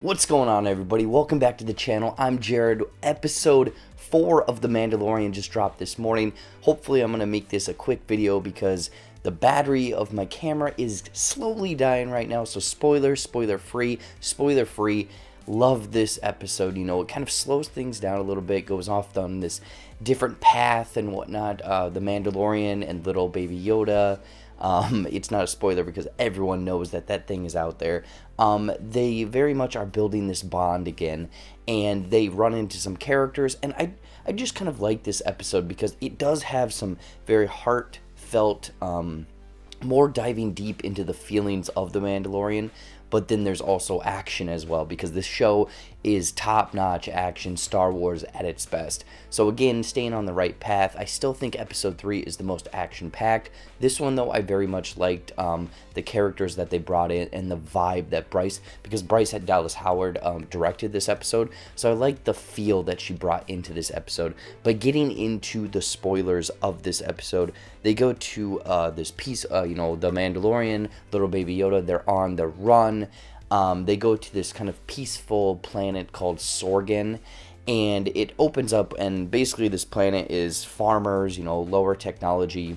What's going on, everybody? Welcome back to the channel. I'm Jared. Episode 4 of The Mandalorian just dropped this morning. Hopefully I'm going to make this a quick video because the battery of my camera is slowly dying right now. So spoiler free. Love this episode. You know, it kind of slows things down a little bit, goes off on this different path and whatnot. The Mandalorian and little baby Yoda. It's not a spoiler because everyone knows that thing is out there. They very much are building this bond again, and they run into some characters, and I just kind of like this episode because it does have some very heartfelt, more diving deep into the feelings of the Mandalorian, but then there's also action as well, because this show is top-notch action, Star Wars at its best. So again, staying on the right path. I still think episode 3 is the most action-packed. This one, though, I very much liked the characters that they brought in and the vibe that because Bryce had Dallas Howard directed this episode, so I liked the feel that she brought into this episode. But getting into the spoilers of this episode, they go to this piece, the Mandalorian, little baby Yoda, they're on the run. They go to this kind of peaceful planet called Sorgan, and it opens up, and basically this planet is farmers, lower technology,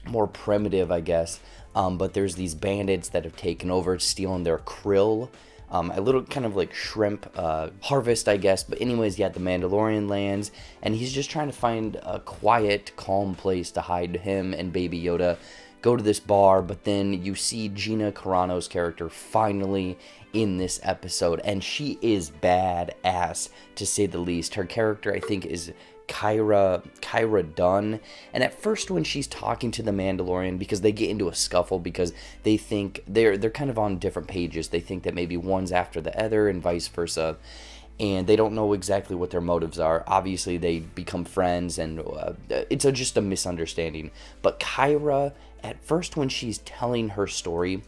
more primitive, I guess, but there's these bandits that have taken over, stealing their krill, a little kind of like shrimp harvest, I guess. But anyways, yeah, the Mandalorian lands, and he's just trying to find a quiet, calm place to hide. Him and baby Yoda go to this bar, but then you see Gina Carano's character finally in this episode, and she is badass, to say the least. Her character, I think, is Kyra Dunn, and at first when she's talking to the Mandalorian, because they get into a scuffle because they think they're kind of on different pages. They think that maybe one's after the other and vice versa, and they don't know exactly what their motives are. Obviously, they become friends, and it's just a misunderstanding. But Kyra, at first when she's telling her story,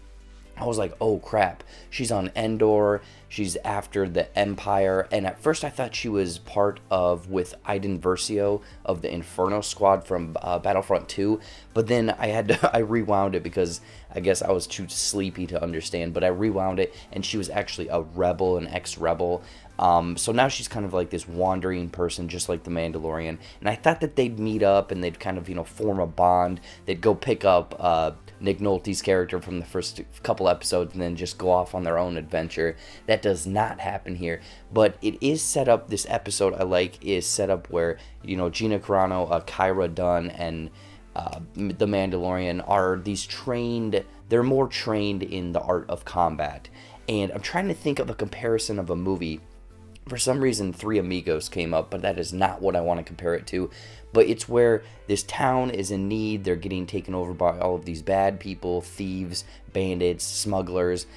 I was like, oh crap, she's on Endor, she's after the Empire, and at first I thought she was part of, with Iden Versio of the Inferno Squad from Battlefront 2, but then I rewound it because I guess I was too sleepy to understand, but I rewound it, and she was actually a rebel, an ex-rebel. So now she's kind of like this wandering person, just like the Mandalorian, and I thought that they'd meet up and they'd kind of, form a bond. They'd go pick up Nick Nolte's character from the first couple episodes and then just go off on their own adventure. That does not happen here, but it is set up, this episode I like, is set up where, Gina Carano, Kyra Dunn, and the Mandalorian are these trained, they're more trained in the art of combat. And I'm trying to think of a comparison of a movie. For some reason, Three Amigos came up, but that is not what I want to compare it to. But it's where this town is in need. They're getting taken over by all of these bad people, thieves, bandits, smugglers,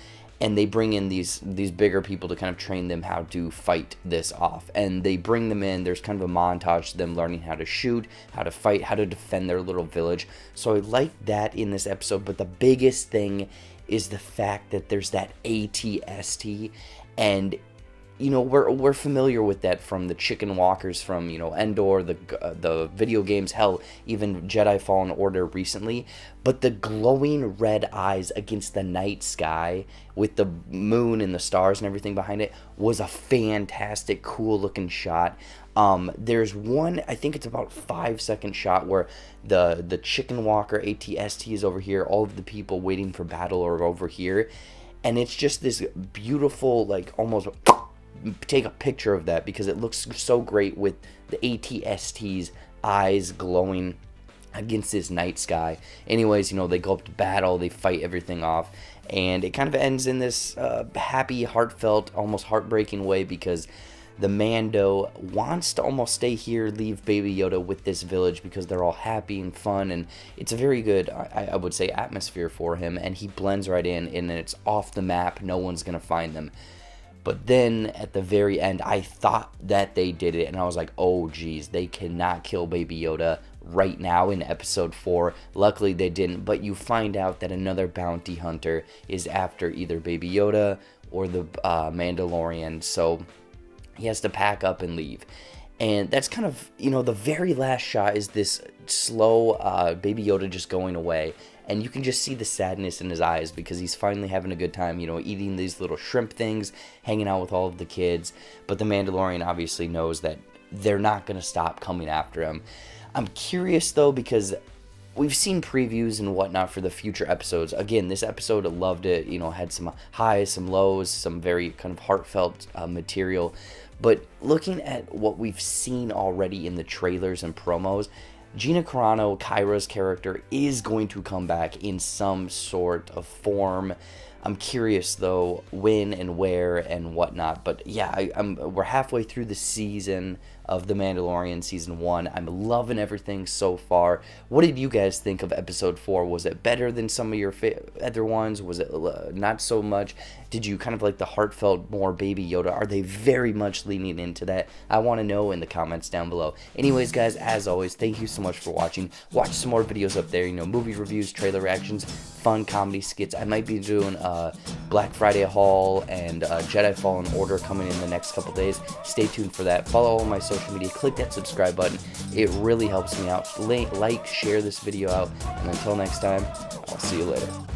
and they bring in these bigger people to kind of train them how to fight this off. And they bring them in. There's kind of a montage of them learning how to shoot, how to fight, how to defend their little village. So I like that in this episode. But the biggest thing is the fact that there's that ATST, and we're familiar with that from the chicken walkers from, Endor, the video games, hell, even Jedi Fallen Order recently. But the glowing red eyes against the night sky with the moon and the stars and everything behind it was a fantastic, cool looking shot. There's one, I think it's about 5-second shot where the chicken walker ATST is over here, all of the people waiting for battle are over here, and it's just this beautiful, like, almost take a picture of that because it looks so great with the ATST's eyes glowing against this night sky. Anyways, they go up to battle, they fight everything off, and it kind of ends in this happy, heartfelt, almost heartbreaking way because the Mando wants to almost stay here, leave baby Yoda with this village because they're all happy and fun, and it's a very good, I would say, atmosphere for him, and he blends right in, and it's off the map, no one's gonna find them. But then at the very end, I thought that they did it, and I was like, oh geez, they cannot kill baby Yoda right now in episode 4. Luckily they didn't, but you find out that another bounty hunter is after either baby Yoda or the Mandalorian, so he has to pack up and leave. And that's kind of, the very last shot is this slow baby Yoda just going away, and you can just see the sadness in his eyes because he's finally having a good time, you know, eating these little shrimp things, hanging out with all of the kids. But the Mandalorian obviously knows that they're not going to stop coming after him. I'm curious, though, because we've seen previews and whatnot for the future episodes. Again, this episode, I loved it. You know, had some highs, some lows, some very kind of heartfelt material. But looking at what we've seen already in the trailers and promos, Gina Carano, Kyra's character, is going to come back in some sort of form. I'm curious, though, when and where and whatnot. But yeah, we're halfway through the season of The Mandalorian, Season 1. I'm loving everything so far. What did you guys think of Episode 4? Was it better than some of your other ones? Was it not so much? Did you kind of like the heartfelt, more Baby Yoda? Are they very much leaning into that? I want to know in the comments down below. Anyways, guys, as always, thank you so much for watching. Watch some more videos up there, you know, movie reviews, trailer reactions, fun comedy skits. I might be doing Black Friday haul and Jedi Fallen Order coming in the next couple days. Stay tuned for that. Follow all my social media. Click that subscribe button. It really helps me out. Like, share this video out. And until next time, I'll see you later.